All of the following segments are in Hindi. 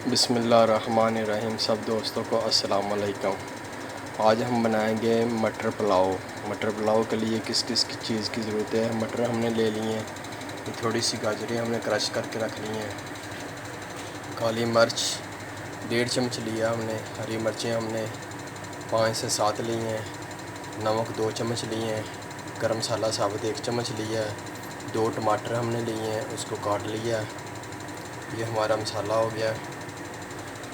बिस्मिल्लाहिर्रहमानिर्रहीम। सब दोस्तों को अस्सलाम वालेकुम। आज हम बनाएंगे मटर पुलाव। मटर पुलाव के लिए किस किस की चीज़ की ज़रूरत है। मटर हमने ले लिए हैं, थोड़ी सी गाजरें हमने क्रश करके रख ली हैं, काली मिर्च 1.5 चम्मच लिया हमने, हरी मिर्चें हमने 5 से 7 ली हैं, नमक 2 चम्मच लिए हैं, गरम मसाला साबुत 1 चम्मच लिया है, 2 टमाटर हमने लिए हैं, उसको काट लिया है। ये हमारा मसाला हो गया।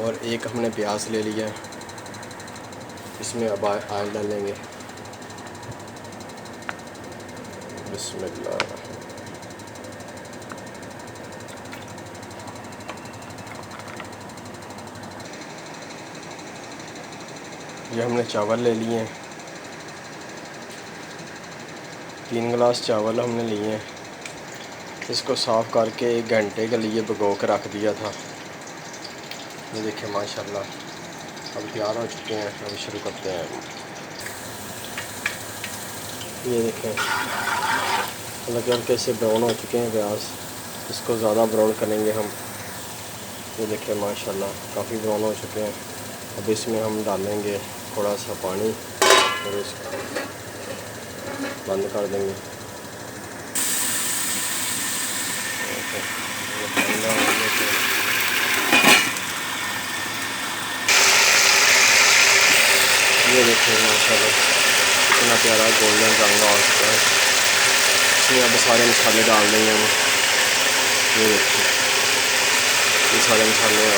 और एक हमने प्याज ले लिया, इसमें अब ऑयल डालेंगे। बिस्मिल्लाह। ये हमने चावल ले लिए हैं, 3 गिलास चावल हमने लिए हैं। इसको साफ़ करके 1 घंटे के लिए भिगो कर रख दिया था। ये देखिए माशाल्लाह अब तैयार हो चुके हैं। अब शुरू करते हैं। ये देखें हल्के हल्के से ब्राउन हो चुके हैं प्याज, इसको ज़्यादा ब्राउन करेंगे हम। ये देखिए माशाल्लाह काफ़ी ब्राउन हो चुके हैं। अब इसमें हम डालेंगे थोड़ा सा पानी और इसको बंद कर देंगे। ये देखिए माशाल्लाह कितना प्यारा गोल्डन रंग आ चुका है। इसमें अब सारे मसाले डाल देंगे हम। ये देखिए ये सारे मसाले,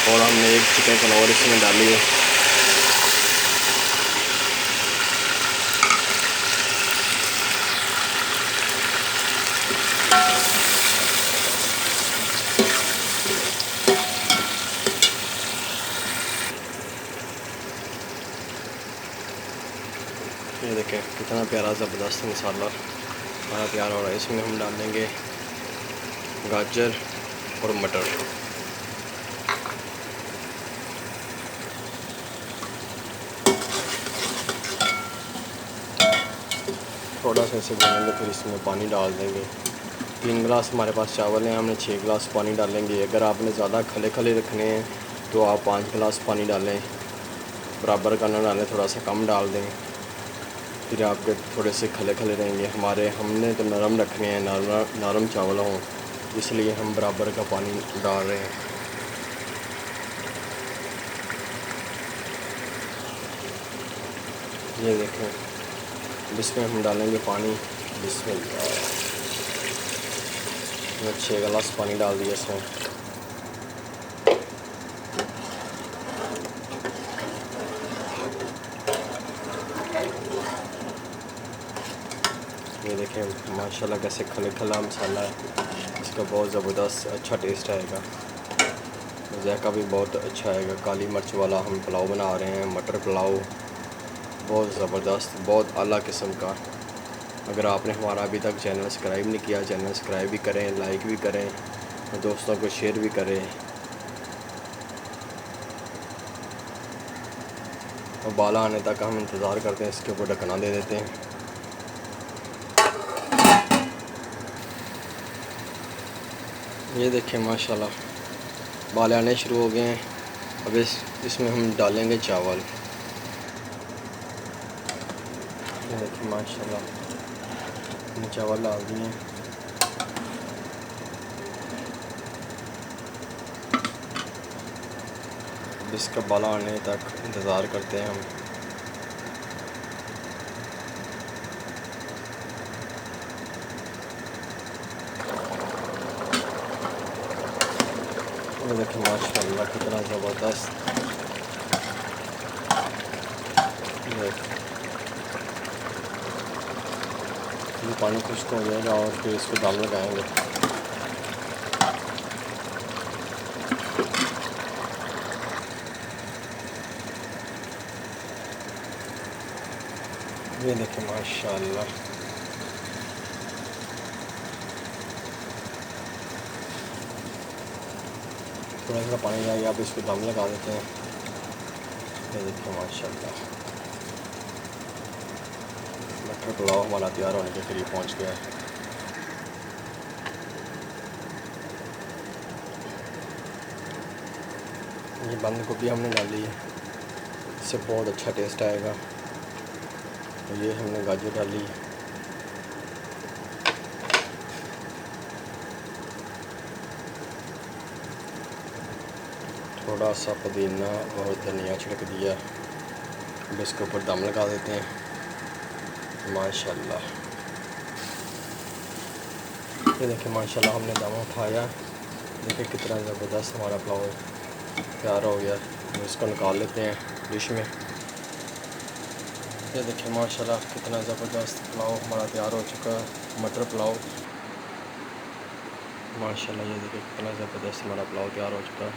और हमने 1 चिकन कनौर इसमें डाली है। ये देखें कितना प्यारा ज़बरदस्त मसाला हमारा तैयार हो रहा है। इसमें हम डालेंगे गाजर और मटर। थोड़ा सा इसे भूनेंगे, फिर इसमें पानी डाल देंगे। 3 गिलास हमारे पास चावल हैं, हमने 6 गिलास पानी डालेंगे। अगर आपने ज़्यादा खले खले रखने हैं तो आप 5 गिलास पानी डालें, बराबर का ना डालें, थोड़ा सा कम डाल दें, फिर आपके थोड़े से खले खले रहेंगे। हमने तो नरम रखने हैं, नरम चावल हों, इसलिए हम बराबर का पानी डाल रहे हैं। ये देखें इसमें हम डालेंगे पानी। बिस्मिल्लाह। 6 गिलास पानी डाल दिया इसमें। ये देखें माशाल्लाह कैसे खले खला मसाला है। इसका बहुत ज़बरदस्त अच्छा टेस्ट आएगा, जायका भी बहुत अच्छा आएगा। काली मिर्च वाला हम पुलाव बना रहे हैं, मटर पुलाव, बहुत ज़बरदस्त, बहुत आला किस्म का। अगर आपने हमारा अभी तक चैनल सब्सक्राइब नहीं किया, चैनल सब्सक्राइब भी करें, लाइक भी करें और दोस्तों को शेयर भी करें। और बाला आने तक हम इंतज़ार करते हैं, इसके ऊपर ढकना दे देते हैं। ये देखें माशाल्लाह बाल आने शुरू हो गए हैं। अब इसमें हम डालेंगे चावल। ये देखें माशाल्लाह हमने चावल डाल दिए हैं। अब इसका बाला आने तक इंतज़ार करते हैं हम। ये देखिए माशाल्लाह कितना ज़बरदस्त। ये पानी खुश्क हो जाएगा और फिर इसको दम लगाएंगे। ये देखिए माशाल्लाह थोड़ा सा पानी डालिए, आप इसको दम लगा देते हैं। ये देखिए माशाल्लाह मटर पुलाव हमारा तैयार होने के करीब पहुंच गया है। ये बंद गोभी हमने डाली है, इससे बहुत अच्छा टेस्ट आएगा। ये हमने गाजर डाली है, थोड़ा सा पुदीना और धनिया छिड़क दिया। अब इसके ऊपर दम लगा देते हैं। माशाल्लाह, ये देखिए माशाल्लाह हमने दम उठाया। देखिए कितना ज़बरदस्त हमारा पुलाव तैयार हो गया। तो इसको निकाल लेते हैं डिश में। ये देखिए माशाल्लाह कितना ज़बरदस्त पुलाव हमारा तैयार हो चुका है, मटर पुलाव। माशाल्लाह ये देखिए कितना ज़बरदस्त हमारा पुलाव तैयार हो चुका है।